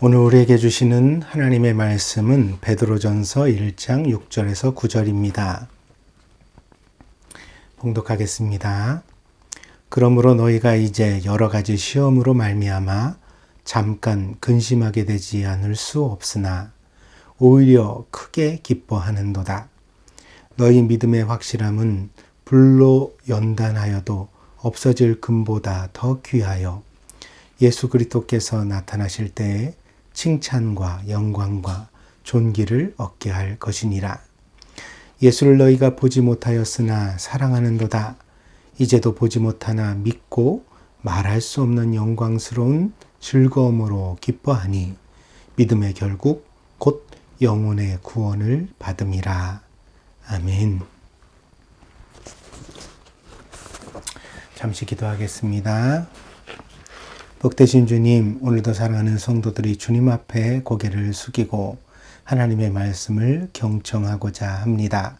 오늘 우리에게 주시는 하나님의 말씀은 베드로전서 1장 6절에서 9절입니다. 봉독하겠습니다. 그러므로 너희가 이제 여러 가지 시험으로 말미암아 잠깐 근심하게 되지 않을 수 없으나 오히려 크게 기뻐하는도다. 너희 믿음의 확실함은 불로 연단하여도 없어질 금보다 더 귀하여 예수 그리스도께서 나타나실 때에 칭찬과 영광과 존귀를 얻게 할 것이니라. 예수를 너희가 보지 못하였으나 사랑하는도다. 이제도 보지 못하나 믿고 말할 수 없는 영광스러운 즐거움으로 기뻐하니 믿음의 결국 곧 영혼의 구원을 받음이라. 아멘. 잠시 기도하겠습니다. 복되신 주님, 오늘도 사랑하는 성도들이 주님 앞에 고개를 숙이고 하나님의 말씀을 경청하고자 합니다.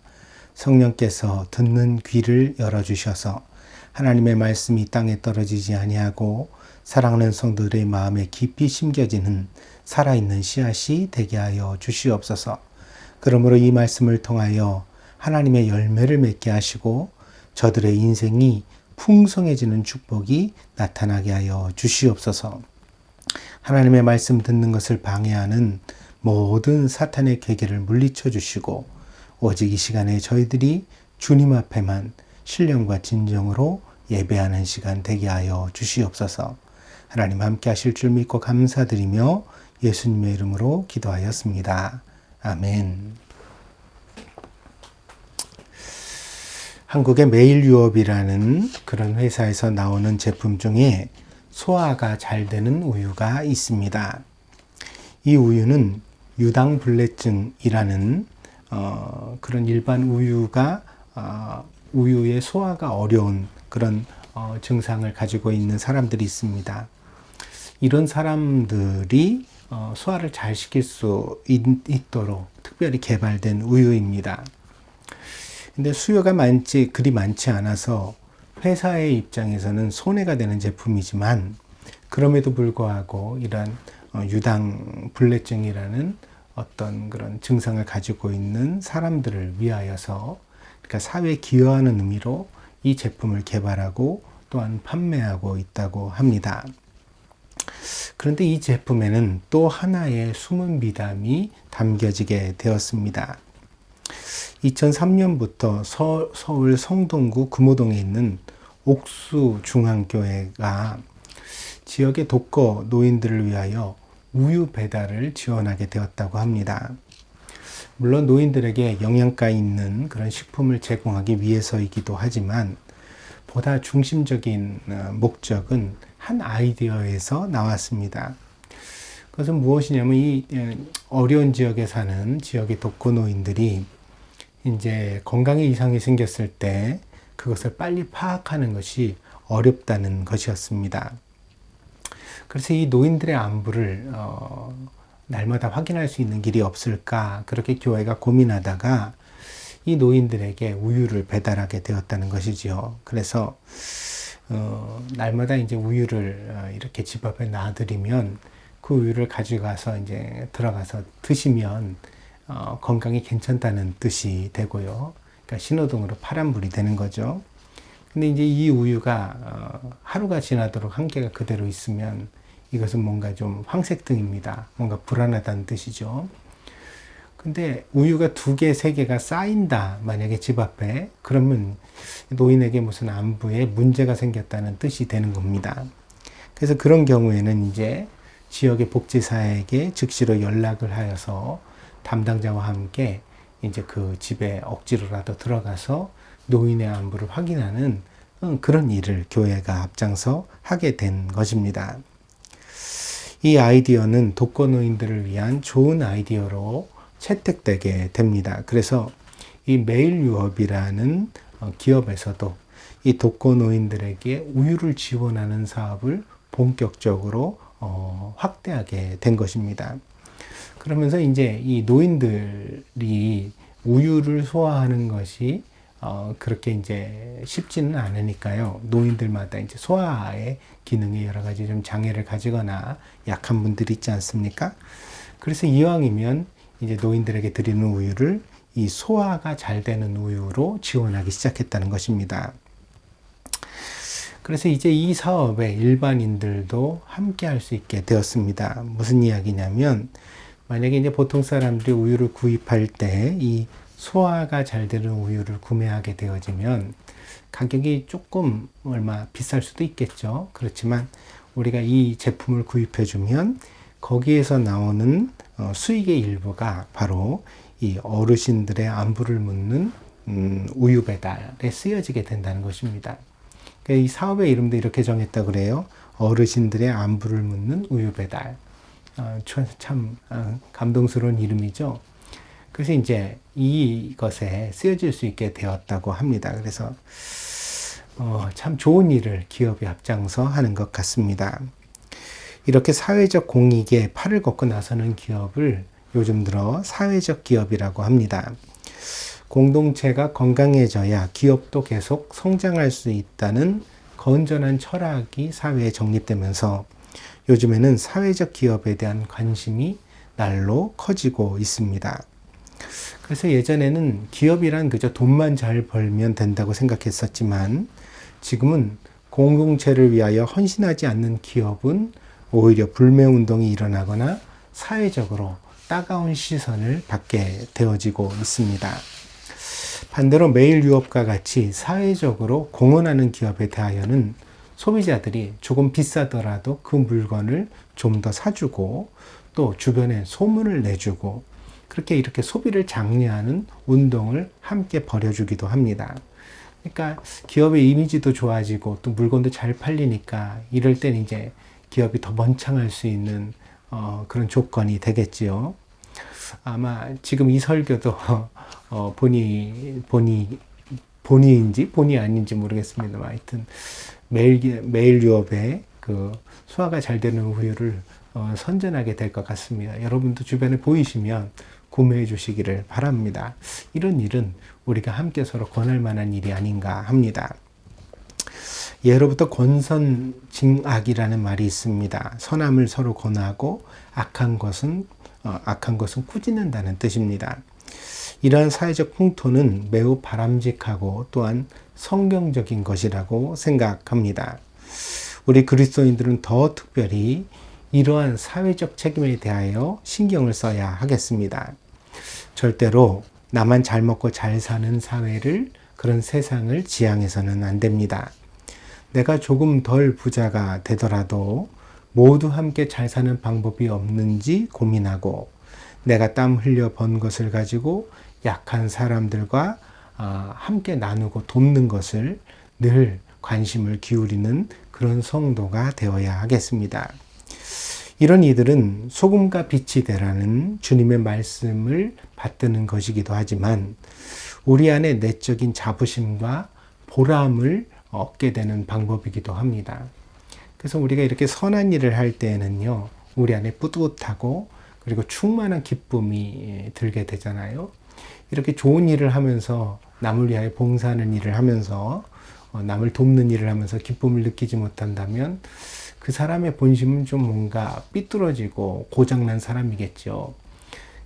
성령께서 듣는 귀를 열어주셔서 하나님의 말씀이 땅에 떨어지지 아니하고 사랑하는 성도들의 마음에 깊이 심겨지는 살아있는 씨앗이 되게 하여 주시옵소서. 그러므로 이 말씀을 통하여 하나님의 열매를 맺게 하시고 저들의 인생이 풍성해지는 축복이 나타나게 하여 주시옵소서. 하나님의 말씀 듣는 것을 방해하는 모든 사탄의 계계를 물리쳐 주시고 오직 이 시간에 저희들이 주님 앞에만 신령과 진정으로 예배하는 시간 되게 하여 주시옵소서. 하나님 함께 하실 줄 믿고 감사드리며 예수님의 이름으로 기도하였습니다. 아멘. 한국의 메일유업이라는 그런 회사에서 나오는 제품 중에 소화가 잘 되는 우유가 있습니다. 이 우유는 유당불내증이라는 그런 일반 우유가 우유의 소화가 어려운 그런 증상을 가지고 있는 사람들이 있습니다. 이런 사람들이 소화를 잘 시킬 수 있도록 특별히 개발된 우유입니다. 근데 수요가 그리 많지 않아서 회사의 입장에서는 손해가 되는 제품이지만 그럼에도 불구하고 이러한 유당불내증이라는 어떤 그런 증상을 가지고 있는 사람들을 위하여서 그러니까 사회에 기여하는 의미로 이 제품을 개발하고 또한 판매하고 있다고 합니다. 그런데 이 제품에는 또 하나의 숨은 미담이 담겨지게 되었습니다. 2003년부터 서울 성동구 금호동에 있는 옥수중앙교회가 지역의 독거 노인들을 위하여 우유 배달을 지원하게 되었다고 합니다. 물론 노인들에게 영양가 있는 그런 식품을 제공하기 위해서이기도 하지만 보다 중심적인 목적은 한 아이디어에서 나왔습니다. 그것은 무엇이냐면 이 어려운 지역에 사는 지역의 독거 노인들이 이제 건강에 이상이 생겼을 때 그것을 빨리 파악하는 것이 어렵다는 것이었습니다. 그래서 이 노인들의 안부를 날마다 확인할 수 있는 길이 없을까 그렇게 교회가 고민하다가 이 노인들에게 우유를 배달하게 되었다는 것이지요. 그래서 날마다 이제 우유를 이렇게 집 앞에 놔드리면 그 우유를 가져가서 이제 들어가서 드시면 건강이 괜찮다는 뜻이 되고요. 그러니까 신호등으로 파란불이 되는 거죠. 근데 이제 이 우유가 하루가 지나도록 한 개가 그대로 있으면 이것은 뭔가 좀 황색등입니다. 뭔가 불안하다는 뜻이죠. 근데 우유가 2개, 3개가 쌓인다. 만약에 집 앞에 그러면 노인에게 무슨 안부에 문제가 생겼다는 뜻이 되는 겁니다. 그래서 그런 경우에는 이제 지역의 복지사에게 즉시로 연락을 하여서 담당자와 함께 이제 그 집에 억지로라도 들어가서 노인의 안부를 확인하는 그런 일을 교회가 앞장서 하게 된 것입니다. 이 아이디어는 독거 노인들을 위한 좋은 아이디어로 채택되게 됩니다. 그래서 이 메일유업이라는 기업에서도 이 독거 노인들에게 우유를 지원하는 사업을 본격적으로 확대하게 된 것입니다. 그러면서 이제 이 노인들이 우유를 소화하는 것이 그렇게 이제 쉽지는 않으니까요. 노인들마다 이제 소화의 기능에 여러 가지 좀 장애를 가지거나 약한 분들이 있지 않습니까? 그래서 이왕이면 이제 노인들에게 드리는 우유를 이 소화가 잘 되는 우유로 지원하기 시작했다는 것입니다. 그래서 이제 이 사업에 일반인들도 함께 할 수 있게 되었습니다. 무슨 이야기냐면, 만약에 이제 보통 사람들이 우유를 구입할 때 이 소화가 잘 되는 우유를 구매하게 되어지면 가격이 조금 얼마 비쌀 수도 있겠죠. 그렇지만 우리가 이 제품을 구입해 주면 거기에서 나오는 수익의 일부가 바로 이 어르신들의 안부를 묻는 우유 배달에 쓰여지게 된다는 것입니다. 이 사업의 이름도 이렇게 정했다고 그래요. 어르신들의 안부를 묻는 우유 배달. 참 감동스러운 이름이죠. 그래서 이제 이것에 쓰여질 수 있게 되었다고 합니다. 그래서 참 좋은 일을 기업이 앞장서 하는 것 같습니다. 이렇게 사회적 공익에 팔을 걷고 나서는 기업을 요즘 들어 사회적 기업이라고 합니다. 공동체가 건강해져야 기업도 계속 성장할 수 있다는 건전한 철학이 사회에 정립되면서 요즘에는 사회적 기업에 대한 관심이 날로 커지고 있습니다. 그래서 예전에는 기업이란 그저 돈만 잘 벌면 된다고 생각했었지만 지금은 공동체를 위하여 헌신하지 않는 기업은 오히려 불매운동이 일어나거나 사회적으로 따가운 시선을 받게 되어지고 있습니다. 반대로 메일 유업과 같이 사회적으로 공헌하는 기업에 대하여는 소비자들이 조금 비싸더라도 그 물건을 좀 더 사주고 또 주변에 소문을 내주고 그렇게 이렇게 소비를 장려하는 운동을 함께 벌여주기도 합니다. 그러니까 기업의 이미지도 좋아지고 또 물건도 잘 팔리니까 이럴 땐 이제 기업이 더 번창할 수 있는 그런 조건이 되겠지요. 아마 지금 이 설교도 본의인지 본의 아닌지 모르겠습니다만 하여튼 메일 유업의 그 소화가 잘 되는 우유를 선전하게 될 것 같습니다. 여러분도 주변에 보이시면 구매해 주시기를 바랍니다. 이런 일은 우리가 함께 서로 권할 만한 일이 아닌가 합니다. 예로부터 권선징악이라는 말이 있습니다. 선함을 서로 권하고 악한 것은 꾸짖는다는 뜻입니다. 이러한 사회적 풍토는 매우 바람직하고 또한 성경적인 것이라고 생각합니다. 우리 그리스도인들은 더 특별히 이러한 사회적 책임에 대하여 신경을 써야 하겠습니다. 절대로 나만 잘 먹고 잘 사는 사회를, 그런 세상을 지향해서는 안 됩니다. 내가 조금 덜 부자가 되더라도 모두 함께 잘 사는 방법이 없는지 고민하고 내가 땀 흘려 번 것을 가지고 약한 사람들과 함께 나누고 돕는 것을 늘 관심을 기울이는 그런 성도가 되어야 하겠습니다. 이런 이들은 소금과 빛이 되라는 주님의 말씀을 받드는 것이기도 하지만 우리 안에 내적인 자부심과 보람을 얻게 되는 방법이기도 합니다. 그래서 우리가 이렇게 선한 일을 할 때에는요, 우리 안에 뿌듯하고 그리고 충만한 기쁨이 들게 되잖아요. 이렇게 좋은 일을 하면서 남을 위하여 봉사하는 일을 하면서 남을 돕는 일을 하면서 기쁨을 느끼지 못한다면 그 사람의 본심은 좀 뭔가 삐뚤어지고 고장난 사람이겠죠.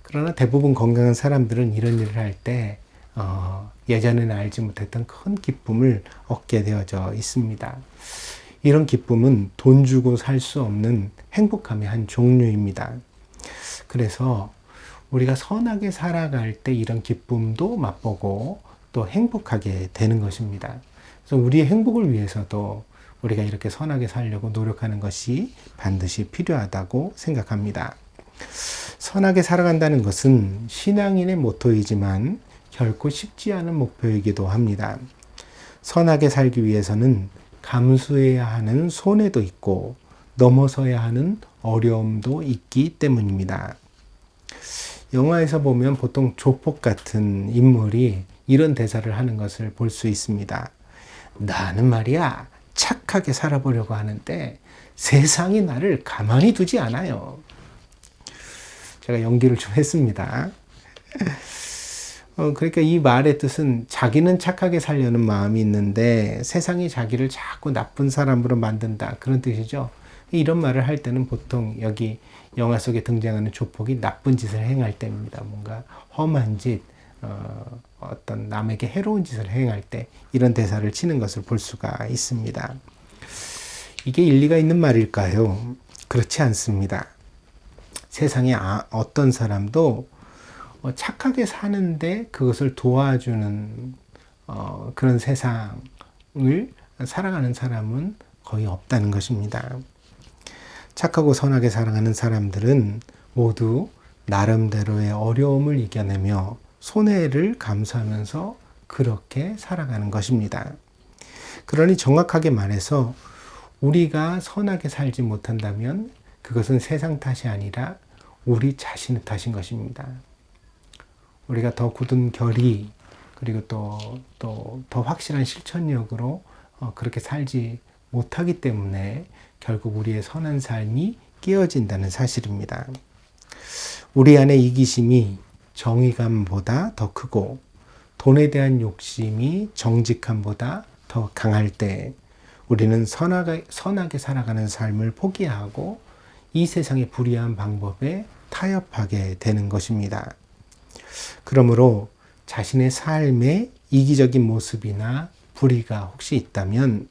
그러나 대부분 건강한 사람들은 이런 일을 할 때 예전에는 알지 못했던 큰 기쁨을 얻게 되어져 있습니다. 이런 기쁨은 돈 주고 살 수 없는 행복함의 한 종류입니다. 그래서 우리가 선하게 살아갈 때 이런 기쁨도 맛보고 또 행복하게 되는 것입니다. 그래서 우리의 행복을 위해서도 우리가 이렇게 선하게 살려고 노력하는 것이 반드시 필요하다고 생각합니다. 선하게 살아간다는 것은 신앙인의 모토이지만 결코 쉽지 않은 목표이기도 합니다. 선하게 살기 위해서는 감수해야 하는 손해도 있고 넘어서야 하는 어려움도 있기 때문입니다. 영화에서 보면 보통 조폭 같은 인물이 이런 대사를 하는 것을 볼 수 있습니다. 나는 말이야 착하게 살아보려고 하는데 세상이 나를 가만히 두지 않아요. 제가 연기를 좀 했습니다. 그러니까 이 말의 뜻은 자기는 착하게 살려는 마음이 있는데 세상이 자기를 자꾸 나쁜 사람으로 만든다. 그런 뜻이죠. 이런 말을 할 때는 보통 여기 영화 속에 등장하는 조폭이 나쁜 짓을 행할 때입니다. 뭔가 험한 짓, 어떤 남에게 해로운 짓을 행할 때 이런 대사를 치는 것을 볼 수가 있습니다. 이게 일리가 있는 말일까요? 그렇지 않습니다. 세상에 어떤 사람도 착하게 사는데 그것을 도와주는 그런 세상을 살아가는 사람은 거의 없다는 것입니다. 착하고 선하게 살아가는 사람들은 모두 나름대로의 어려움을 이겨내며 손해를 감수하면서 그렇게 살아가는 것입니다. 그러니 정확하게 말해서 우리가 선하게 살지 못한다면 그것은 세상 탓이 아니라 우리 자신의 탓인 것입니다. 우리가 더 굳은 결의 그리고 또 더 확실한 실천력으로 그렇게 살지 못하기 때문에 결국 우리의 선한 삶이 깨어진다는 사실입니다. 우리 안에 이기심이 정의감보다 더 크고 돈에 대한 욕심이 정직함보다 더 강할 때 우리는 선하게 살아가는 삶을 포기하고 이 세상의 불의한 방법에 타협하게 되는 것입니다. 그러므로 자신의 삶에 이기적인 모습이나 불의가 혹시 있다면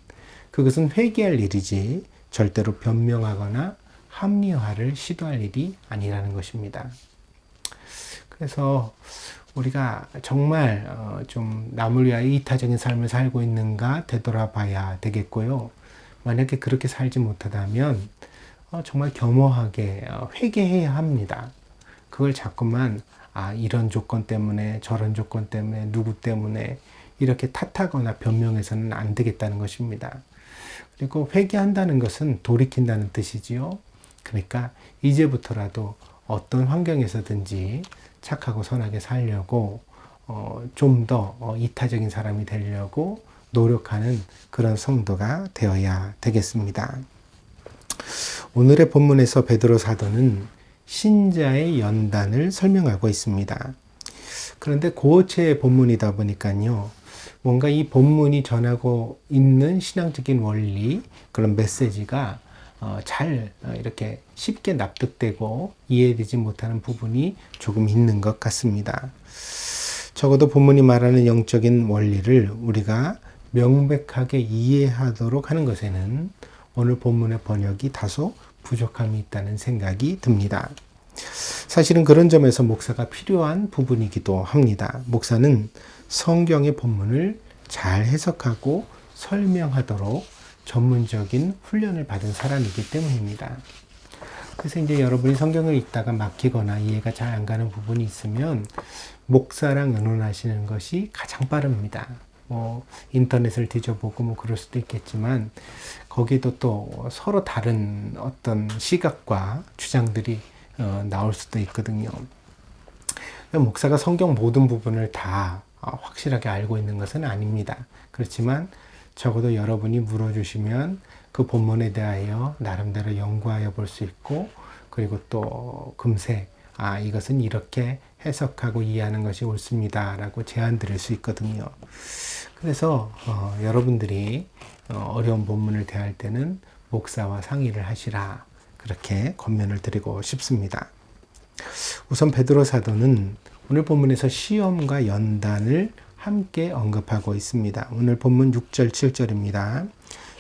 그것은 회개할 일이지 절대로 변명하거나 합리화를 시도할 일이 아니라는 것입니다. 그래서 우리가 정말 좀 남을 위하여 이타적인 삶을 살고 있는가 되돌아봐야 되겠고요. 만약에 그렇게 살지 못하다면 정말 겸허하게 회개해야 합니다. 그걸 자꾸만 이런 조건 때문에 저런 조건 때문에 누구 때문에 이렇게 탓하거나 변명해서는 안 되겠다는 것입니다. 그리고 회개한다는 것은 돌이킨다는 뜻이지요. 그러니까 이제부터라도 어떤 환경에서든지 착하고 선하게 살려고 좀 더 이타적인 사람이 되려고 노력하는 그런 성도가 되어야 되겠습니다. 오늘의 본문에서 베드로 사도는 신자의 연단을 설명하고 있습니다. 그런데 고어체의 본문이다 보니까요. 뭔가 이 본문이 전하고 있는 신앙적인 원리, 그런 메시지가 잘 이렇게 쉽게 납득되고 이해되지 못하는 부분이 조금 있는 것 같습니다. 적어도 본문이 말하는 영적인 원리를 우리가 명백하게 이해하도록 하는 것에는 오늘 본문의 번역이 다소 부족함이 있다는 생각이 듭니다. 사실은 그런 점에서 목사가 필요한 부분이기도 합니다. 목사는 성경의 본문을 잘 해석하고 설명하도록 전문적인 훈련을 받은 사람이기 때문입니다. 그래서 이제 여러분이 성경을 읽다가 막히거나 이해가 잘 안 가는 부분이 있으면 목사랑 의논하시는 것이 가장 빠릅니다. 인터넷을 뒤져보고 그럴 수도 있겠지만 거기도 또 서로 다른 어떤 시각과 주장들이 나올 수도 있거든요. 목사가 성경 모든 부분을 다 확실하게 알고 있는 것은 아닙니다. 그렇지만 적어도 여러분이 물어주시면 그 본문에 대하여 나름대로 연구하여 볼 수 있고 그리고 또 금세 이것은 이렇게 해석하고 이해하는 것이 옳습니다 라고 제안 드릴 수 있거든요. 그래서 여러분들이 어려운 본문을 대할 때는 목사와 상의를 하시라 그렇게 권면을 드리고 싶습니다. 우선 베드로 사도는 오늘 본문에서 시험과 연단을 함께 언급하고 있습니다. 오늘 본문 6절 7절입니다.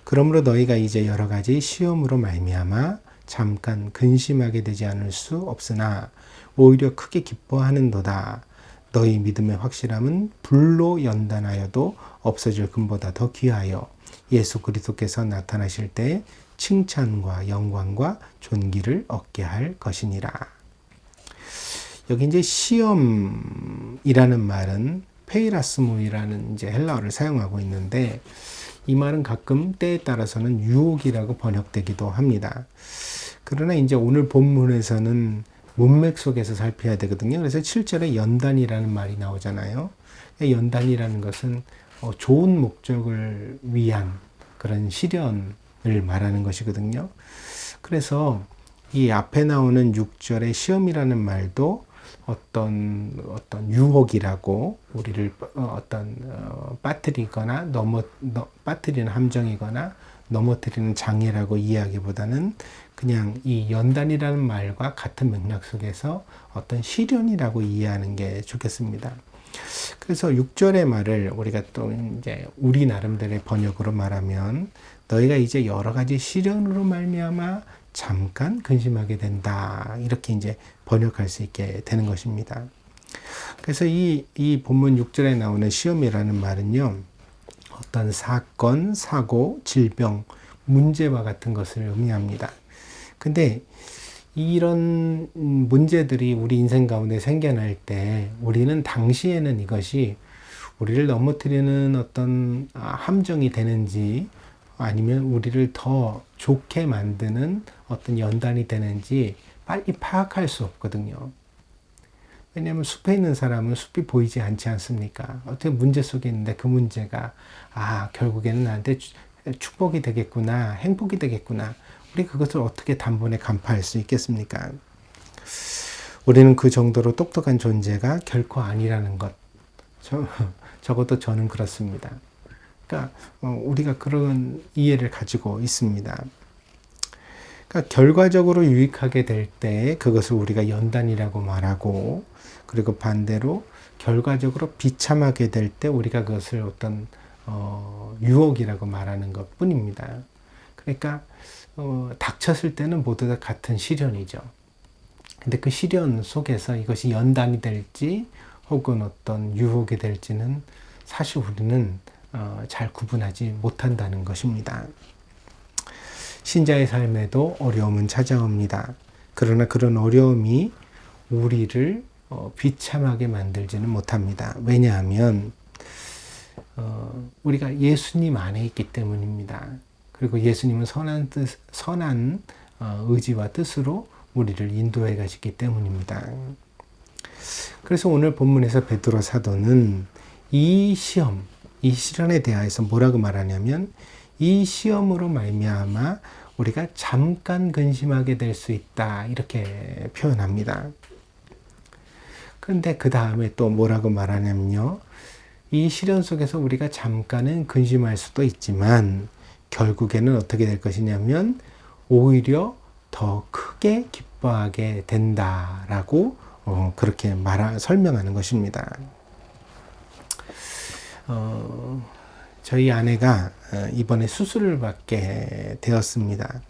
그러므로 너희가 이제 여러 가지 시험으로 말미암아 잠깐 근심하게 되지 않을 수 없으나 오히려 크게 기뻐하는도다. 너희 믿음의 확실함은 불로 연단하여도 없어질 금보다 더 귀하여 예수 그리스도께서 나타나실 때 칭찬과 영광과 존귀를 얻게 할 것이니라. 여기 이제 시험이라는 말은 페이라스모이라는 이제 헬라어를 사용하고 있는데 이 말은 가끔 때에 따라서는 유혹이라고 번역되기도 합니다. 그러나 이제 오늘 본문에서는 문맥 속에서 살펴야 되거든요. 그래서 7절에 연단이라는 말이 나오잖아요. 연단이라는 것은 좋은 목적을 위한 그런 시련을 말하는 것이거든요. 그래서 이 앞에 나오는 6절의 시험이라는 말도 어떤 유혹이라고 우리를 빠뜨리거나 빠뜨리는 함정이거나 넘어뜨리는 장애라고 이해하기보다는 그냥 이 연단이라는 말과 같은 맥락 속에서 어떤 시련이라고 이해하는 게 좋겠습니다. 그래서 6절의 말을 우리가 또 이제 우리 나름대로의 번역으로 말하면 너희가 이제 여러 가지 시련으로 말미암아 잠깐 근심하게 된다. 이렇게 이제 번역할 수 있게 되는 것입니다. 그래서 이 본문 6절에 나오는 시험이라는 말은요. 어떤 사건, 사고, 질병, 문제와 같은 것을 의미합니다. 근데 이런 문제들이 우리 인생 가운데 생겨날 때 우리는 당시에는 이것이 우리를 넘어뜨리는 어떤 함정이 되는지 아니면 우리를 더 좋게 만드는 어떤 연단이 되는지 빨리 파악할 수 없거든요. 왜냐하면 숲에 있는 사람은 숲이 보이지 않지 않습니까? 어떻게 문제 속에 있는데 그 문제가 결국에는 나한테 축복이 되겠구나, 행복이 되겠구나. 우리 그것을 어떻게 단번에 간파할 수 있겠습니까? 우리는 그 정도로 똑똑한 존재가 결코 아니라는 것. 적어도 저는 그렇습니다. 그러니까 우리가 그런 이해를 가지고 있습니다. 그러니까 결과적으로 유익하게 될 때 그것을 우리가 연단이라고 말하고, 그리고 반대로 결과적으로 비참하게 될 때 우리가 그것을 어떤 유혹이라고 말하는 것 뿐입니다. 그러니까 닥쳤을 때는 모두 다 같은 시련이죠. 근데 그 시련 속에서 이것이 연단이 될지 혹은 어떤 유혹이 될지는 사실 우리는 잘 구분하지 못한다는 것입니다. 신자의 삶에도 어려움은 찾아옵니다. 그러나 그런 어려움이 우리를 비참하게 만들지는 못합니다. 왜냐하면 우리가 예수님 안에 있기 때문입니다. 그리고 예수님은 선한 의지와 뜻으로 우리를 인도해 가시기 때문입니다. 그래서 오늘 본문에서 베드로 사도는 이 시련에 대하여서 뭐라고 말하냐면 이 시험으로 말미암아 우리가 잠깐 근심하게 될 수 있다 이렇게 표현합니다. 그런데 그 다음에 또 뭐라고 말하냐면요. 이 시련 속에서 우리가 잠깐은 근심할 수도 있지만 결국에는 어떻게 될 것이냐면 오히려 더 크게 기뻐하게 된다라고 그렇게 설명하는 것입니다. 저희 아내가 이번에 수술을 받게 되었습니다.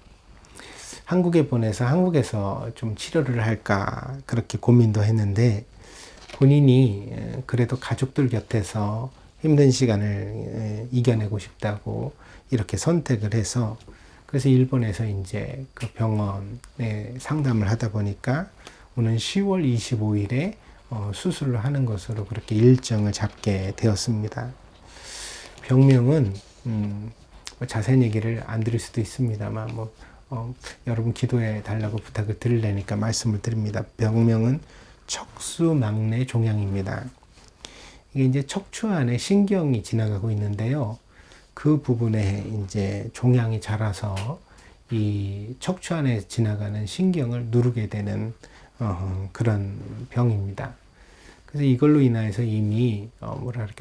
한국에 보내서 한국에서 좀 치료를 할까 그렇게 고민도 했는데 본인이 그래도 가족들 곁에서 힘든 시간을 이겨내고 싶다고 이렇게 선택을 해서 그래서 일본에서 이제 그 병원에 상담을 하다 보니까 오는 10월 25일에 수술을 하는 것으로 그렇게 일정을 잡게 되었습니다. 병명은 자세한 얘기를 안 드릴 수도 있습니다만 여러분 기도해 달라고 부탁을 드리려니까 말씀을 드립니다. 병명은 척수막내 종양입니다. 이게 이제 척추 안에 신경이 지나가고 있는데요. 그 부분에 이제 종양이 자라서 이 척추 안에 지나가는 신경을 누르게 되는 그런 병입니다. 그래서 이걸로 인해서 이미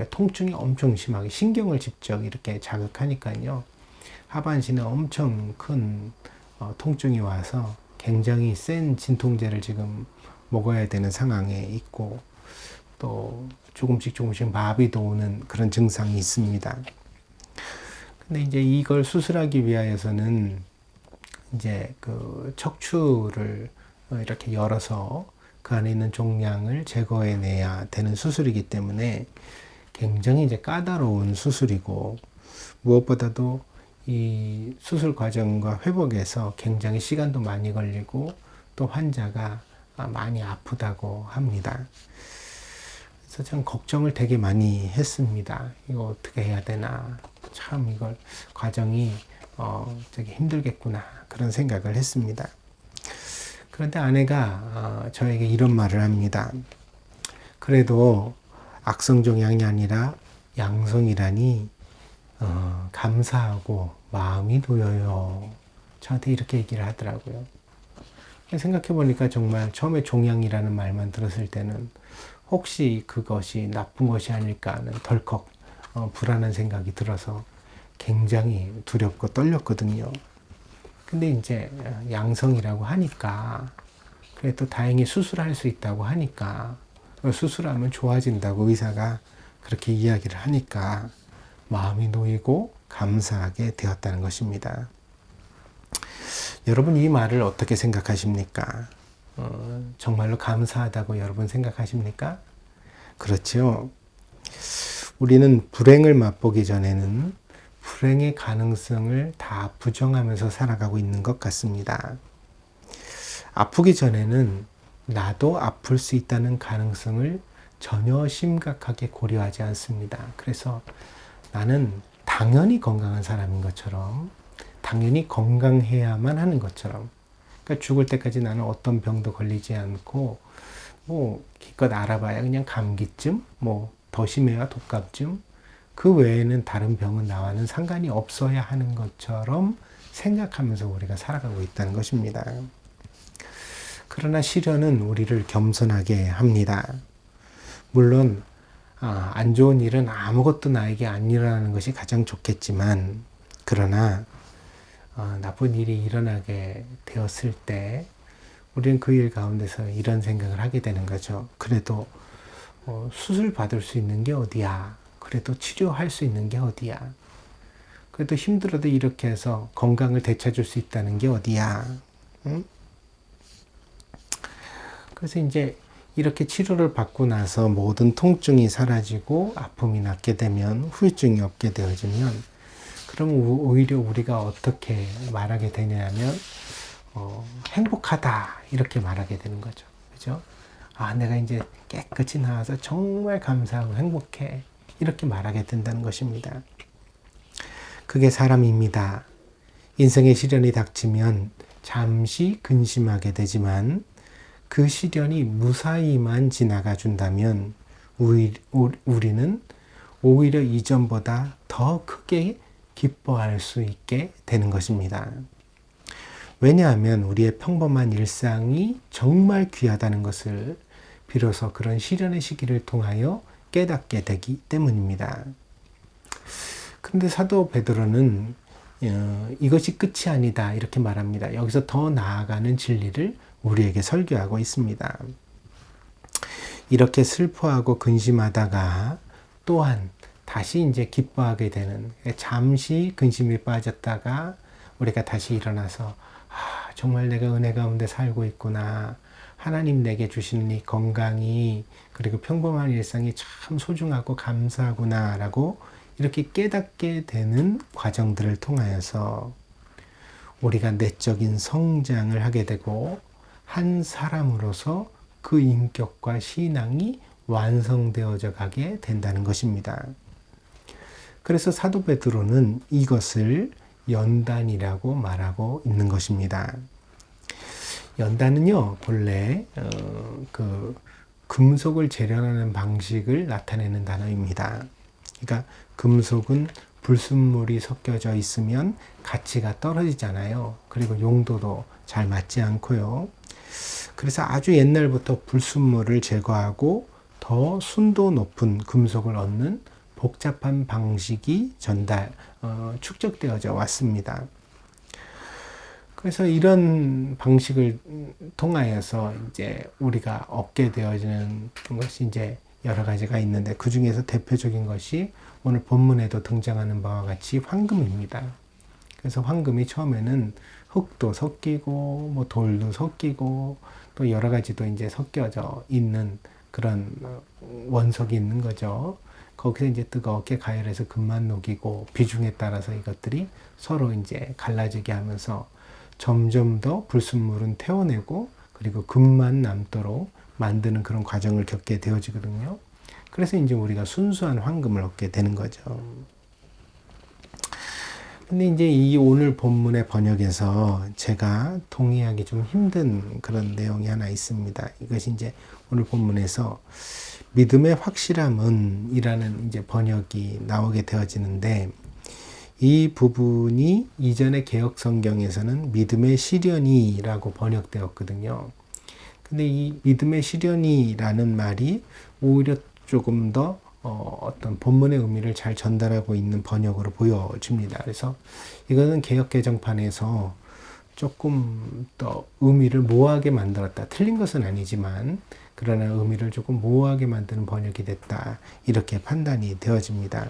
통증이 엄청 심하게 신경을 직접 이렇게 자극하니까요. 하반신에 엄청 큰 통증이 와서 굉장히 센 진통제를 지금 먹어야 되는 상황에 있고 또 조금씩 마비도 오는 그런 증상이 있습니다. 근데 이제 이걸 수술하기 위하여서는 이제 그 척추를 이렇게 열어서 그 안에 있는 종양을 제거해내야 되는 수술이기 때문에 굉장히 이제 까다로운 수술이고 무엇보다도 이 수술 과정과 회복에서 굉장히 시간도 많이 걸리고 또 환자가 많이 아프다고 합니다. 그래서 참 걱정을 되게 많이 했습니다. 이거 어떻게 해야 되나. 참 이걸 과정이 되게 힘들겠구나. 그런 생각을 했습니다. 그런데 아내가 저에게 이런 말을 합니다. 그래도 악성종양이 아니라 양성이라니 감사하고 마음이 놓여요. 저한테 이렇게 얘기를 하더라고요. 생각해 보니까 정말 처음에 종양이라는 말만 들었을 때는 혹시 그것이 나쁜 것이 아닐까 하는 덜컥 불안한 생각이 들어서 굉장히 두렵고 떨렸거든요. 근데 이제 양성이라고 하니까, 그래도 다행히 수술할 수 있다고 하니까, 수술하면 좋아진다고 의사가 그렇게 이야기를 하니까 마음이 놓이고 감사하게 되었다는 것입니다. 여러분, 이 말을 어떻게 생각하십니까? 정말로 감사하다고 여러분 생각하십니까? 그렇죠. 우리는 불행을 맛보기 전에는 불행의 가능성을 다 부정하면서 살아가고 있는 것 같습니다. 아프기 전에는 나도 아플 수 있다는 가능성을 전혀 심각하게 고려하지 않습니다. 그래서 나는 당연히 건강한 사람인 것처럼, 당연히 건강해야만 하는 것처럼, 그러니까 죽을 때까지 나는 어떤 병도 걸리지 않고, 뭐 기껏 알아봐야 그냥 감기쯤, 뭐 더 심해야 독감쯤, 그 외에는 다른 병은 나와는 상관이 없어야 하는 것처럼 생각하면서 우리가 살아가고 있다는 것입니다. 그러나 시련은 우리를 겸손하게 합니다. 물론 안 좋은 일은 아무것도 나에게 안 일어나는 것이 가장 좋겠지만, 그러나 나쁜 일이 일어나게 되었을 때 우리는 그 일 가운데서 이런 생각을 하게 되는 거죠. 그래도 수술 받을 수 있는 게 어디야? 그래도 치료할 수 있는 게 어디야? 그래도 힘들어도 이렇게 해서 건강을 되찾을 수 있다는 게 어디야? 응? 그래서 이제 이렇게 치료를 받고 나서 모든 통증이 사라지고 아픔이 낫게 되면, 후유증이 없게 되어지면, 그럼 오히려 우리가 어떻게 말하게 되냐면 행복하다 이렇게 말하게 되는 거죠. 그죠? 내가 이제 깨끗이 나와서 정말 감사하고 행복해 이렇게 말하게 된다는 것입니다. 그게 사람입니다. 인생의 시련이 닥치면 잠시 근심하게 되지만 그 시련이 무사히만 지나가 준다면 우리는 오히려 이전보다 더 크게 기뻐할 수 있게 되는 것입니다. 왜냐하면 우리의 평범한 일상이 정말 귀하다는 것을 비로소 그런 시련의 시기를 통하여 깨닫게 되기 때문입니다. 그런데 사도 베드로는 이것이 끝이 아니다 이렇게 말합니다. 여기서 더 나아가는 진리를 우리에게 설교하고 있습니다. 이렇게 슬퍼하고 근심하다가 또한 다시 이제 기뻐하게 되는, 잠시 근심이 빠졌다가 우리가 다시 일어나서 정말 내가 은혜 가운데 살고 있구나, 하나님 내게 주시는 이 건강이, 그리고 평범한 일상이 참 소중하고 감사하구나 라고 이렇게 깨닫게 되는 과정들을 통하여서 우리가 내적인 성장을 하게 되고 한 사람으로서 그 인격과 신앙이 완성되어져 가게 된다는 것입니다. 그래서 사도 베드로는 이것을 연단이라고 말하고 있는 것입니다. 연단은요, 본래 그 금속을 재련하는 방식을 나타내는 단어입니다. 그러니까 금속은 불순물이 섞여져 있으면 가치가 떨어지잖아요. 그리고 용도도 잘 맞지 않고요. 그래서 아주 옛날부터 불순물을 제거하고 더 순도 높은 금속을 얻는 복잡한 방식이 축적되어져 왔습니다. 그래서 이런 방식을 통하여서 이제 우리가 얻게 되어지는 것이 이제 여러 가지가 있는데, 그 중에서 대표적인 것이 오늘 본문에도 등장하는 바와 같이 황금입니다. 그래서 황금이 처음에는 흙도 섞이고 뭐 돌도 섞이고 또 여러 가지도 이제 섞여져 있는 그런 원석이 있는 거죠. 거기서 이제 뜨겁게 가열해서 금만 녹이고 비중에 따라서 이것들이 서로 이제 갈라지게 하면서 점점 더 불순물은 태워내고 그리고 금만 남도록 만드는 그런 과정을 겪게 되어지거든요. 그래서 이제 우리가 순수한 황금을 얻게 되는 거죠. 근데 이제 이 오늘 본문의 번역에서 제가 동의하기 좀 힘든 그런 내용이 하나 있습니다. 이것이 이제 오늘 본문에서 믿음의 확실함은 이라는 이제 번역이 나오게 되어지는데, 이 부분이 이전의 개역 성경에서는 믿음의 시련이라고 번역되었거든요. 근데 이 믿음의 시련이라는 말이 오히려 조금 더 어떤 본문의 의미를 잘 전달하고 있는 번역으로 보여집니다. 그래서 이거는 개역 개정판에서 조금 더 의미를 모호하게 만들었다. 틀린 것은 아니지만 그러나 의미를 조금 모호하게 만드는 번역이 됐다. 이렇게 판단이 되어집니다.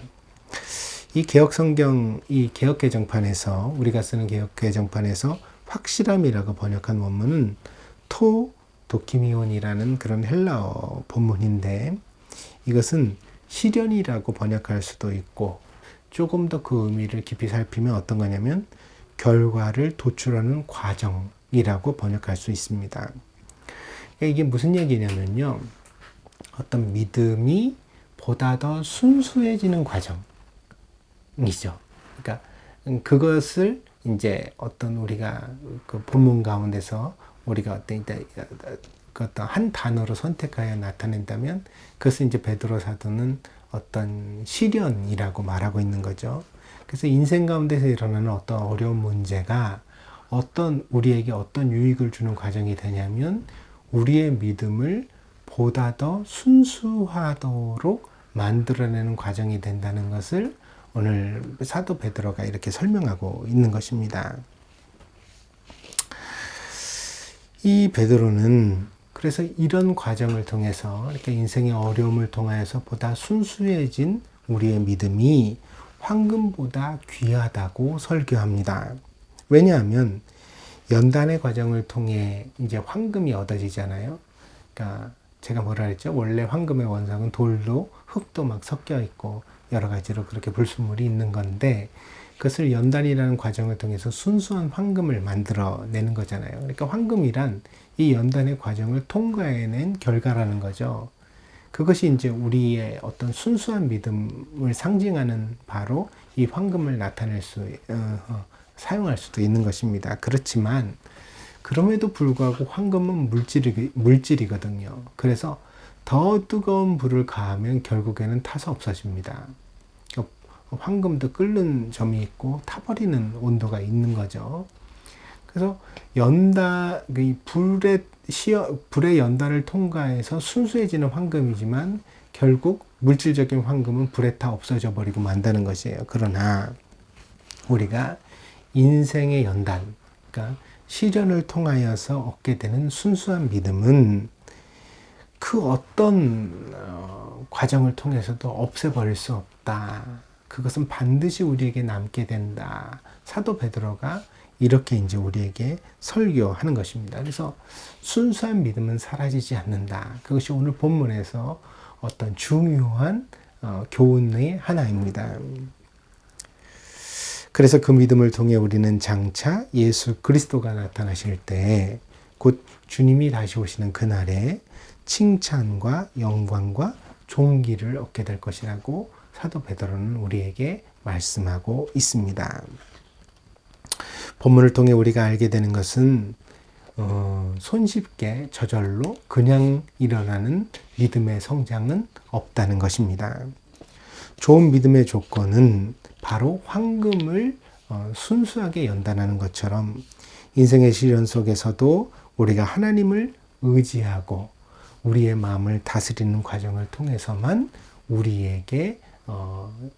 이 개역 성경, 이 개역 개정판에서 우리가 쓰는 개역 개정판에서 확실함이라고 번역한 원문은 도키미온이라는 그런 헬라어 본문인데 이것은 시련이라고 번역할 수도 있고 조금 더 그 의미를 깊이 살피면 어떤 거냐면 결과를 도출하는 과정이라고 번역할 수 있습니다. 이게 무슨 얘기냐면요. 어떤 믿음이 보다 더 순수해지는 과정이죠. 그러니까 그것을 이제 어떤 우리가 그 본문 가운데서 우리가 어떤 한 단어로 선택하여 나타낸다면 그것을 이제 베드로 사도는 어떤 시련이라고 말하고 있는 거죠. 그래서 인생 가운데서 일어나는 어떤 어려운 문제가 우리에게 어떤 유익을 주는 과정이 되냐면 우리의 믿음을 보다 더 순수하도록 만들어내는 과정이 된다는 것을 오늘 사도 베드로가 이렇게 설명하고 있는 것입니다. 이 베드로는 그래서 이런 과정을 통해서 이렇게 인생의 어려움을 통하여서 보다 순수해진 우리의 믿음이 황금보다 귀하다고 설교합니다. 왜냐하면 연단의 과정을 통해 이제 황금이 얻어지잖아요. 그러니까 제가 뭐라 했죠? 원래 황금의 원상은 돌도 흙도 막 섞여 있고 여러 가지로 그렇게 불순물이 있는 건데 그것을 연단이라는 과정을 통해서 순수한 황금을 만들어내는 거잖아요. 그러니까 황금이란 이 연단의 과정을 통과해낸 결과라는 거죠. 그것이 이제 우리의 어떤 순수한 믿음을 상징하는 바로 이 황금을 사용할 수도 있는 것입니다. 그렇지만 그럼에도 불구하고 황금은 물질이거든요. 그래서 더 뜨거운 불을 가하면 결국에는 타서 없어집니다. 황금도 끓는 점이 있고 타버리는 온도가 있는 거죠. 그래서 불의 연단을 통과해서 순수해지는 황금이지만 결국 물질적인 황금은 불에 타 없어져 버리고 만다는 것이에요. 그러나 우리가 인생의 연단, 그러니까 시련을 통하여서 얻게 되는 순수한 믿음은 그 어떤 과정을 통해서도 없애버릴 수 없다. 그것은 반드시 우리에게 남게 된다. 사도 베드로가 이렇게 이제 우리에게 설교하는 것입니다. 그래서 순수한 믿음은 사라지지 않는다. 그것이 오늘 본문에서 어떤 중요한 교훈의 하나입니다. 그래서 그 믿음을 통해 우리는 장차 예수 그리스도가 나타나실 때 곧 주님이 다시 오시는 그날에 칭찬과 영광과 존귀를 얻게 될 것이라고 사도 베드로는 우리에게 말씀하고 있습니다. 본문을 통해 우리가 알게 되는 것은 손쉽게 저절로 그냥 일어나는 믿음의 성장은 없다는 것입니다. 좋은 믿음의 조건은 바로 황금을 순수하게 연단하는 것처럼 인생의 시련 속에서도 우리가 하나님을 의지하고 우리의 마음을 다스리는 과정을 통해서만 우리에게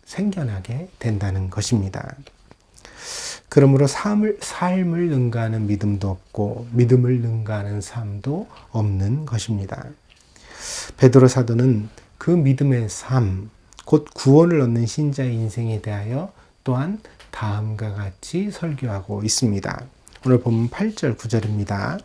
생겨나게 된다는 것입니다. 그러므로 삶을 능가하는 믿음도 없고 믿음을 능가하는 삶도 없는 것입니다. 베드로 사도는 그 믿음의 삶, 곧 구원을 얻는 신자의 인생에 대하여 또한 다음과 같이 설교하고 있습니다. 오늘 본문 8절 9절입니다.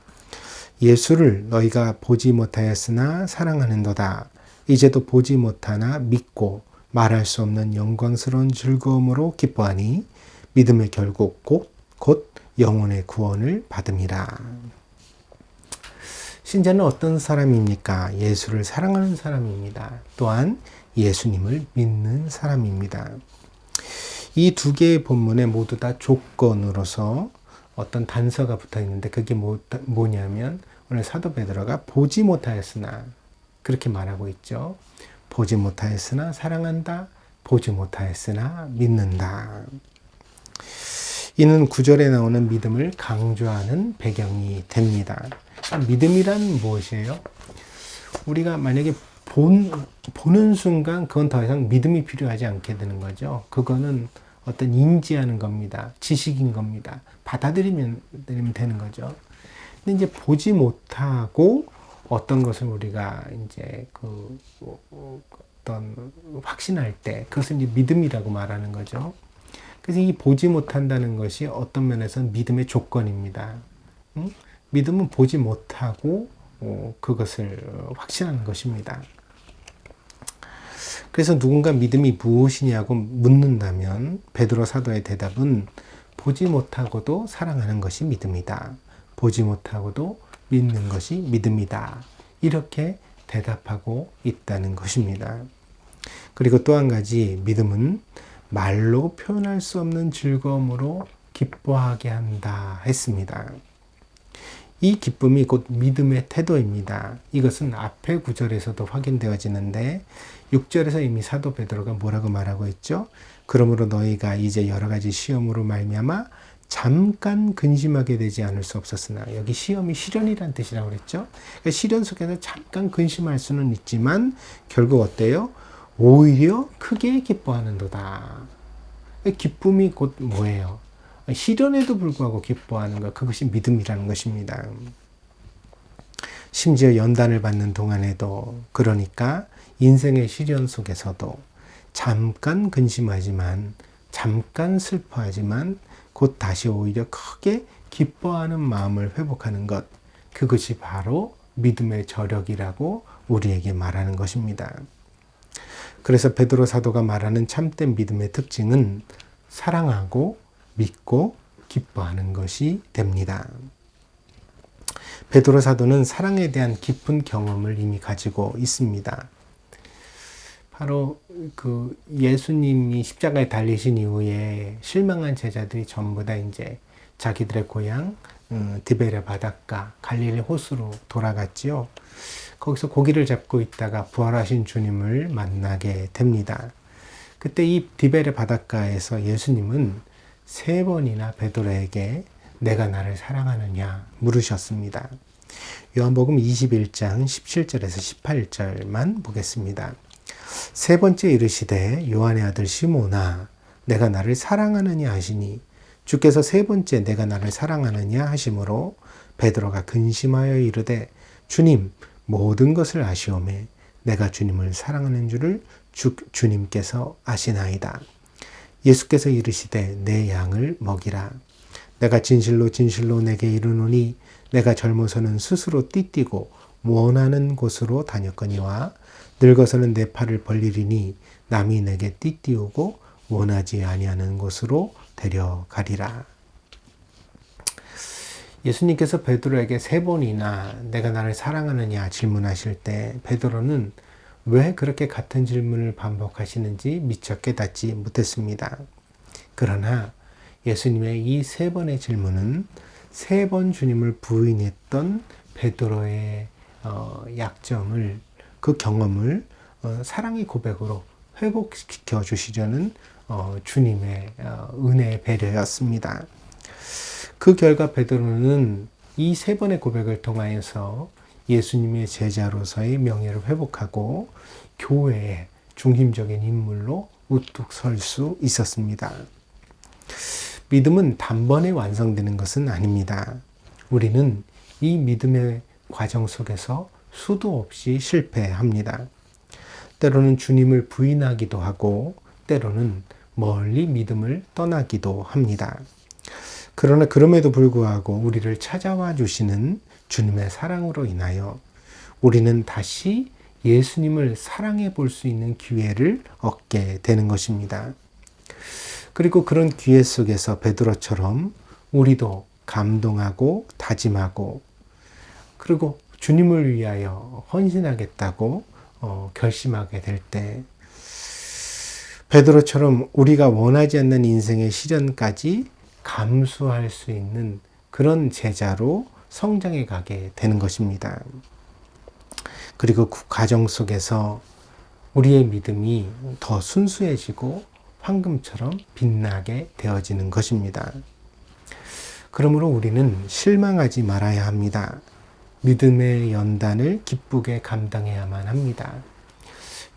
예수를 너희가 보지 못하였으나 사랑하는도다. 이제도 보지 못하나 믿고 말할 수 없는 영광스러운 즐거움으로 기뻐하니 믿음의 결국 곧 영혼의 구원을 받음이라. 신자는 어떤 사람입니까? 예수를 사랑하는 사람입니다. 또한 예수님을 믿는 사람입니다. 이 두 개의 본문에 모두 다 조건으로서 어떤 단서가 붙어 있는데 그게 뭐냐면 오늘 사도 베드로가 보지 못하였으나 그렇게 말하고 있죠. 보지 못하였으나 사랑한다. 보지 못하였으나 믿는다. 이는 9절에 나오는 믿음을 강조하는 배경이 됩니다. 믿음이란 무엇이에요? 우리가 만약에 보는 순간 그건 더 이상 믿음이 필요하지 않게 되는 거죠. 그거는 어떤 인지하는 겁니다. 지식인 겁니다. 받아들이면 되는 거죠. 근데 이제 보지 못하고 어떤 것을 우리가 이제 어떤 확신할 때 그것을 이제 믿음이라고 말하는 거죠. 그래서 이 보지 못한다는 것이 어떤 면에서는 믿음의 조건입니다. 믿음은 보지 못하고 그것을 확신하는 것입니다. 그래서 누군가 믿음이 무엇이냐고 묻는다면 베드로 사도의 대답은 보지 못하고도 사랑하는 것이 믿음이다. 보지 못하고도 믿는 것이 믿음이다. 이렇게 대답하고 있다는 것입니다. 그리고 또 한 가지, 믿음은 말로 표현할 수 없는 즐거움으로 기뻐하게 한다 했습니다. 이 기쁨이 곧 믿음의 태도입니다. 이것은 앞의 9절에서도 확인되어지는데 6절에서 이미 사도 베드로가 뭐라고 말하고 있죠? 그러므로 너희가 이제 여러 가지 시험으로 말미암아 잠깐 근심하게 되지 않을 수 없었으나, 여기 시험이 시련이란 뜻이라고 그랬죠? 그러니까 시련 속에서 잠깐 근심할 수는 있지만 결국 어때요? 오히려 크게 기뻐하는도다. 기쁨이 곧 뭐예요? 시련에도 불구하고 기뻐하는 것, 그것이 믿음이라는 것입니다. 심지어 연단을 받는 동안에도, 그러니까 인생의 시련 속에서도 잠깐 근심하지만, 잠깐 슬퍼하지만 곧 다시 오히려 크게 기뻐하는 마음을 회복하는 것, 그것이 바로 믿음의 저력이라고 우리에게 말하는 것입니다. 그래서 베드로 사도가 말하는 참된 믿음의 특징은 사랑하고 믿고 기뻐하는 것이 됩니다. 베드로 사도는 사랑에 대한 깊은 경험을 이미 가지고 있습니다. 바로 그 예수님이 십자가에 달리신 이후에 실망한 제자들이 전부 다 이제 자기들의 고향 디베레 바닷가 갈릴리 호수로 돌아갔지요. 거기서 고기를 잡고 있다가 부활하신 주님을 만나게 됩니다. 그때 이 디베레 바닷가에서 예수님은 3번이나 베드로에게 내가 나를 사랑하느냐 물으셨습니다. 요한복음 21장 17절에서 18절만 보겠습니다. 3번째 이르시되 요한의 아들 시몬아 내가 나를 사랑하느냐 하시니 주께서 3번째 내가 나를 사랑하느냐 하심으로 베드로가 근심하여 이르되 주님 모든 것을 아시오매 내가 주님을 사랑하는 줄을 주님께서 아시나이다. 예수께서 이르시되 내 양을 먹이라. 내가 진실로 진실로 내게 이르노니 내가 젊어서는 스스로 띠띠고 원하는 곳으로 다녔거니와 늙어서는 내 팔을 벌리리니 남이 내게 띠띠우고 원하지 아니하는 곳으로 데려가리라. 예수님께서 베드로에게 3번이나 내가 나를 사랑하느냐 질문하실 때 베드로는 왜 그렇게 같은 질문을 반복하시는지 미처 깨닫지 못했습니다. 그러나 예수님의 이 3번의 질문은 3번 주님을 부인했던 베드로의 약점을, 그 경험을 사랑의 고백으로 회복시켜 주시려는 주님의 은혜의 배려였습니다. 그 결과 베드로는 이 3번의 고백을 통하여서 예수님의 제자로서의 명예를 회복하고 교회의 중심적인 인물로 우뚝 설 수 있었습니다. 믿음은 단번에 완성되는 것은 아닙니다. 우리는 이 믿음의 과정 속에서 수도 없이 실패합니다. 때로는 주님을 부인하기도 하고 때로는 멀리 믿음을 떠나기도 합니다. 그러나 그럼에도 불구하고 우리를 찾아와 주시는 주님의 사랑으로 인하여 우리는 다시 예수님을 사랑해 볼 수 있는 기회를 얻게 되는 것입니다. 그리고 그런 기회 속에서 베드로처럼 우리도 감동하고 다짐하고 그리고 주님을 위하여 헌신하겠다고 결심하게 될 때 베드로처럼 우리가 원하지 않는 인생의 시련까지 감수할 수 있는 그런 제자로 성장해 가게 되는 것입니다. 그리고 그 과정 속에서 우리의 믿음이 더 순수해지고 황금처럼 빛나게 되어지는 것입니다. 그러므로 우리는 실망하지 말아야 합니다. 믿음의 연단을 기쁘게 감당해야만 합니다.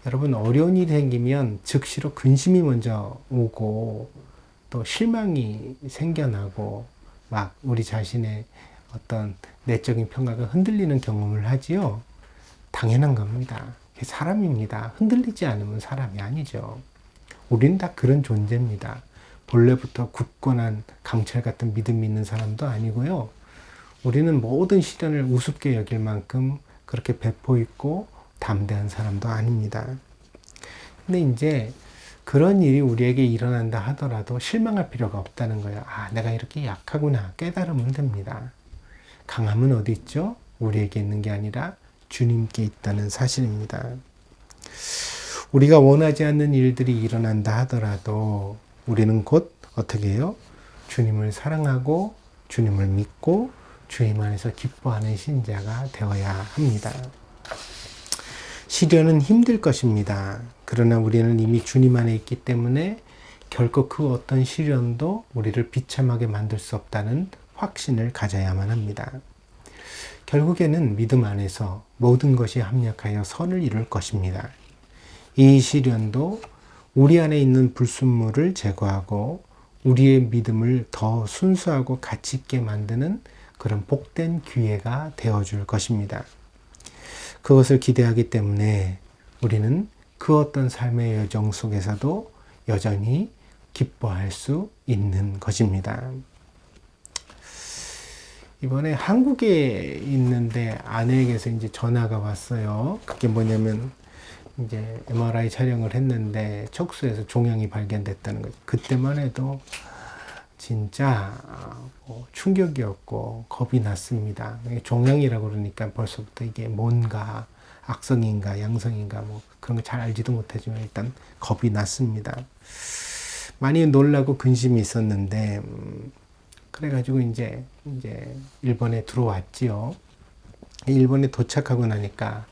여러분, 어려운 일이 생기면 즉시로 근심이 먼저 오고 또 실망이 생겨나고 막 우리 자신의 어떤 내적인 평가가 흔들리는 경험을 하지요. 당연한 겁니다. 사람입니다. 흔들리지 않으면 사람이 아니죠. 우리는 다 그런 존재입니다. 본래부터 굳건한 강철 같은 믿음이 있는 사람도 아니고요. 우리는 모든 시련을 우습게 여길 만큼 그렇게 배포 있고 담대한 사람도 아닙니다. 근데 이제 그런 일이 우리에게 일어난다 하더라도 실망할 필요가 없다는 거예요. 아, 내가 이렇게 약하구나 깨달으면 됩니다. 강함은 어디 있죠? 우리에게 있는 게 아니라 주님께 있다는 사실입니다. 우리가 원하지 않는 일들이 일어난다 하더라도 우리는 곧 어떻게 해요? 주님을 사랑하고 주님을 믿고 주님 안에서 기뻐하는 신자가 되어야 합니다. 시련은 힘들 것입니다. 그러나 우리는 이미 주님 안에 있기 때문에 결코 그 어떤 시련도 우리를 비참하게 만들 수 없다는 확신을 가져야만 합니다. 결국에는 믿음 안에서 모든 것이 합력하여 선을 이룰 것입니다. 이 시련도 우리 안에 있는 불순물을 제거하고 우리의 믿음을 더 순수하고 가치 있게 만드는 그런 복된 기회가 되어줄 것입니다. 그것을 기대하기 때문에 우리는 그 어떤 삶의 여정 속에서도 여전히 기뻐할 수 있는 것입니다. 이번에 한국에 있는데 아내에게서 이제 전화가 왔어요. 그게 뭐냐면 이제 MRI 촬영을 했는데 척수에서 종양이 발견됐다는 거죠. 그때만 해도 진짜 충격이었고 겁이 났습니다. 종양이라고 그러니까 벌써부터 이게 뭔가 악성인가 양성인가 뭐 그런 거 잘 알지도 못하지만 일단 겁이 났습니다. 많이 놀라고 근심이 있었는데 그래가지고 이제 일본에 들어왔지요. 일본에 도착하고 나니까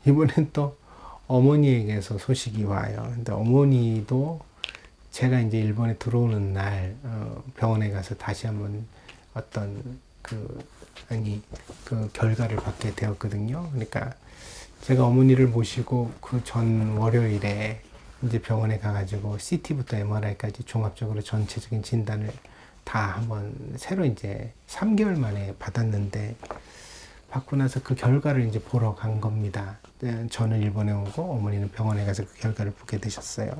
이번엔 또 어머니에게서 소식이 와요. 근데 어머니도 제가 이제 일본에 들어오는 날 병원에 가서 다시 한번 어떤 그 결과를 받게 되었거든요. 그러니까 제가 어머니를 모시고 그 전 월요일에 이제 병원에 가가지고 CT부터 MRI까지 종합적으로 전체적인 진단을 다 한번 새로 이제 3개월 만에 받았는데 받고 나서 그 결과를 이제 보러 간 겁니다. 저는 일본에 오고 어머니는 병원에 가서 그 결과를 보게 되셨어요.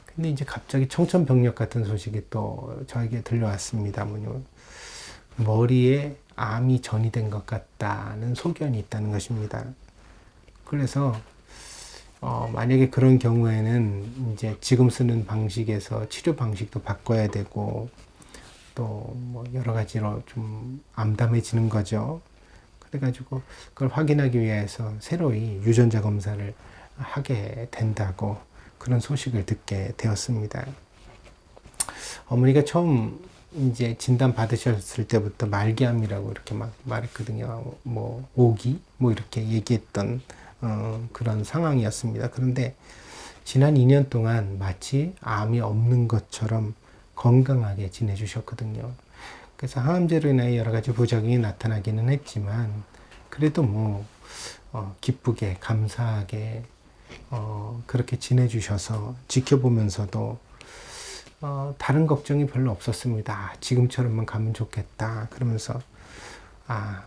근데 이제 갑자기 청천벽력 같은 소식이 또 저에게 들려왔습니다. 머리에 암이 전이된 것 같다는 소견이 있다는 것입니다. 그래서 만약에 그런 경우에는 이제 지금 쓰는 방식에서 치료 방식도 바꿔야 되고 또 뭐 여러 가지로 좀 암담해지는 거죠. 그래가지고 그걸 확인하기 위해서 새로이 유전자 검사를 하게 된다고 그런 소식을 듣게 되었습니다. 어머니가 처음 이제 진단 받으셨을 때부터 말기암이라고 이렇게 막 말했거든요. 뭐 오기 뭐 이렇게 얘기했던 그런 상황이었습니다. 그런데 지난 2년 동안 마치 암이 없는 것처럼 건강하게 지내주셨거든요. 그래서 항암제로 인해 여러 가지 부작용이 나타나기는 했지만 그래도 뭐 기쁘게 감사하게 그렇게 지내주셔서 지켜보면서도 다른 걱정이 별로 없었습니다. 지금처럼만 가면 좋겠다. 그러면서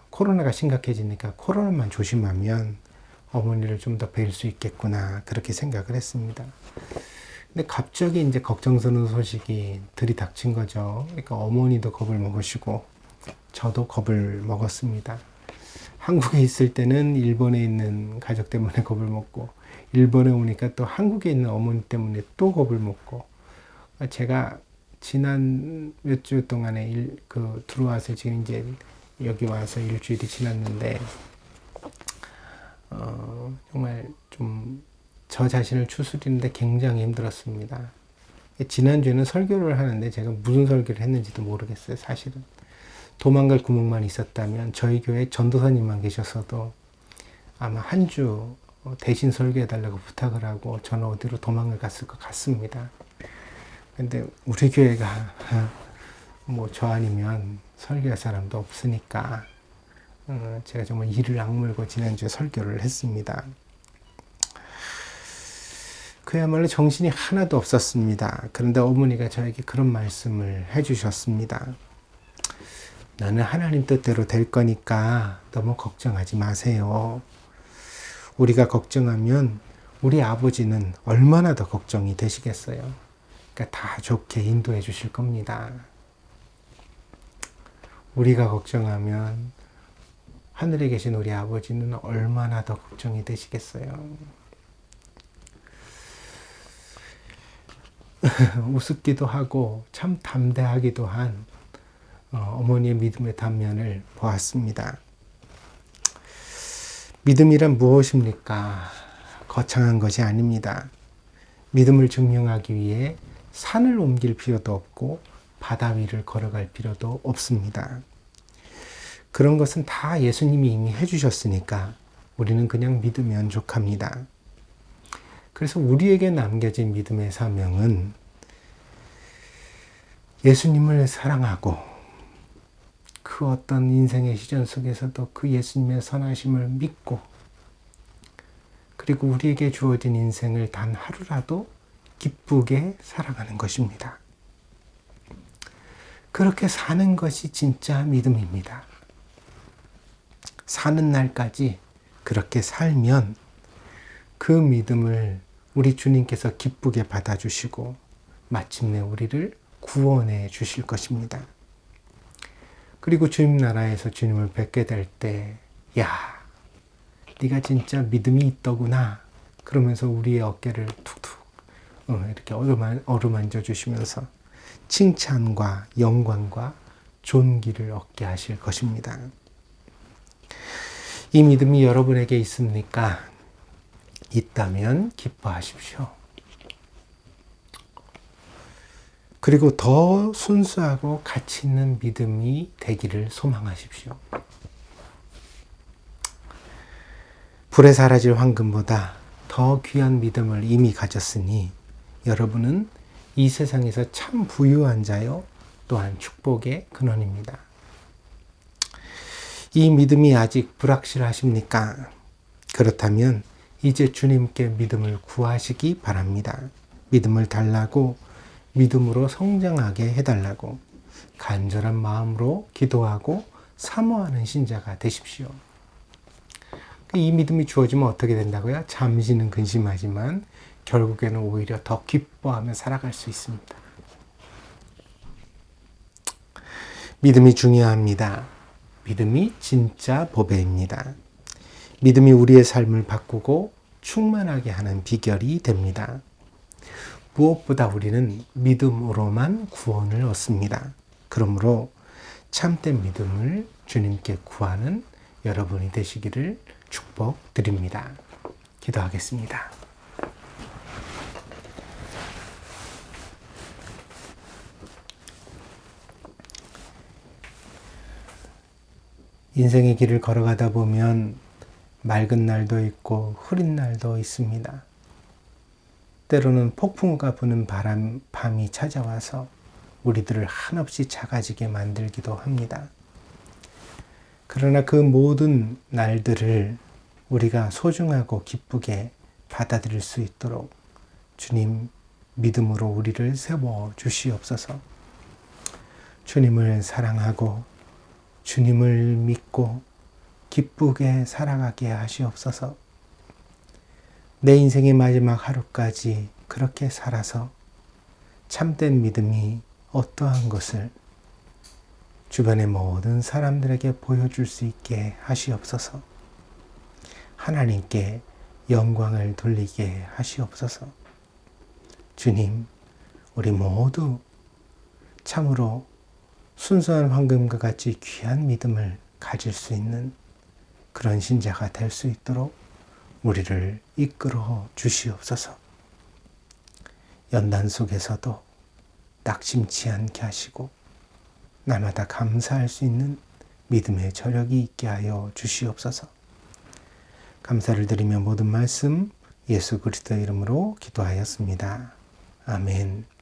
코로나가 심각해지니까 코로나만 조심하면 어머니를 좀 더 뵐 수 있겠구나 그렇게 생각을 했습니다. 근데 갑자기 이제 걱정스러운 소식이 들이닥친 거죠. 그러니까 어머니도 겁을 먹으시고 저도 겁을 먹었습니다. 한국에 있을 때는 일본에 있는 가족 때문에 겁을 먹고 일본에 오니까 또 한국에 있는 어머니 때문에 또 겁을 먹고 제가 지난 몇 주 동안에 들어와서 지금 이제 여기 와서 일주일이 지났는데 정말 좀 저 자신을 추스리는데 굉장히 힘들었습니다. 지난주에는 설교를 하는데 제가 무슨 설교를 했는지도 모르겠어요. 사실은 도망갈 구멍만 있었다면 저희 교회 전도사님만 계셨어도 아마 한 주 대신 설교해달라고 부탁을 하고 저는 어디로 도망을 갔을 것 같습니다. 근데 우리 교회가 뭐 저 아니면 설교할 사람도 없으니까 제가 정말 이를 악물고 지난주에 설교를 했습니다. 그야말로 정신이 하나도 없었습니다. 그런데 어머니가 저에게 그런 말씀을 해주셨습니다. 나는 하나님 뜻대로 될 거니까 너무 걱정하지 마세요. 우리가 걱정하면 우리 아버지는 얼마나 더 걱정이 되시겠어요. 그러니까 다 좋게 인도해 주실 겁니다. 우리가 걱정하면 하늘에 계신 우리 아버지는 얼마나 더 걱정이 되시겠어요. 우습기도 하고 참 담대하기도 한 어머니의 믿음의 단면을 보았습니다. 믿음이란 무엇입니까? 거창한 것이 아닙니다. 믿음을 증명하기 위해 산을 옮길 필요도 없고 바다 위를 걸어갈 필요도 없습니다. 그런 것은 다 예수님이 이미 해주셨으니까 우리는 그냥 믿으면 족합니다. 그래서 우리에게 남겨진 믿음의 사명은 예수님을 사랑하고 그 어떤 인생의 시전 속에서도 그 예수님의 선하심을 믿고 그리고 우리에게 주어진 인생을 단 하루라도 기쁘게 살아가는 것입니다. 그렇게 사는 것이 진짜 믿음입니다. 사는 날까지 그렇게 살면 그 믿음을 우리 주님께서 기쁘게 받아주시고 마침내 우리를 구원해 주실 것입니다. 그리고 주님 나라에서 주님을 뵙게 될 때, 야, 네가 진짜 믿음이 있더구나. 그러면서 우리의 어깨를 툭툭 이렇게 어루만져 주시면서 칭찬과 영광과 존귀를 얻게 하실 것입니다. 이 믿음이 여러분에게 있습니까? 있다면 기뻐하십시오. 그리고 더 순수하고 가치 있는 믿음이 되기를 소망하십시오. 불에 사라질 황금보다 더 귀한 믿음을 이미 가졌으니 여러분은 이 세상에서 참 부유한 자요 또한 축복의 근원입니다. 이 믿음이 아직 불확실하십니까? 그렇다면 이제 주님께 믿음을 구하시기 바랍니다. 믿음을 달라고 믿음으로 성장하게 해달라고 간절한 마음으로 기도하고 사모하는 신자가 되십시오. 이 믿음이 주어지면 어떻게 된다고요? 잠시는 근심하지만 결국에는 오히려 더 기뻐하며 살아갈 수 있습니다. 믿음이 중요합니다. 믿음이 진짜 보배입니다. 믿음이 우리의 삶을 바꾸고 충만하게 하는 비결이 됩니다. 무엇보다 우리는 믿음으로만 구원을 얻습니다. 그러므로 참된 믿음을 주님께 구하는 여러분이 되시기를 축복드립니다. 기도하겠습니다. 인생의 길을 걸어가다 보면 맑은 날도 있고 흐린 날도 있습니다. 때로는 폭풍우가 부는 밤이 찾아와서 우리들을 한없이 작아지게 만들기도 합니다. 그러나 그 모든 날들을 우리가 소중하고 기쁘게 받아들일 수 있도록 주님 믿음으로 우리를 세워 주시옵소서. 주님을 사랑하고 주님을 믿고 기쁘게 살아가게 하시옵소서. 내 인생의 마지막 하루까지 그렇게 살아서 참된 믿음이 어떠한 것을 주변의 모든 사람들에게 보여줄 수 있게 하시옵소서. 하나님께 영광을 돌리게 하시옵소서. 주님, 우리 모두 참으로 순수한 황금과 같이 귀한 믿음을 가질 수 있는 그런 신자가 될 수 있도록 우리를 이끌어 주시옵소서. 연단 속에서도 낙심치 않게 하시고 날마다 감사할 수 있는 믿음의 저력이 있게 하여 주시옵소서. 감사를 드리며 모든 말씀 예수 그리스도의 이름으로 기도하였습니다. 아멘.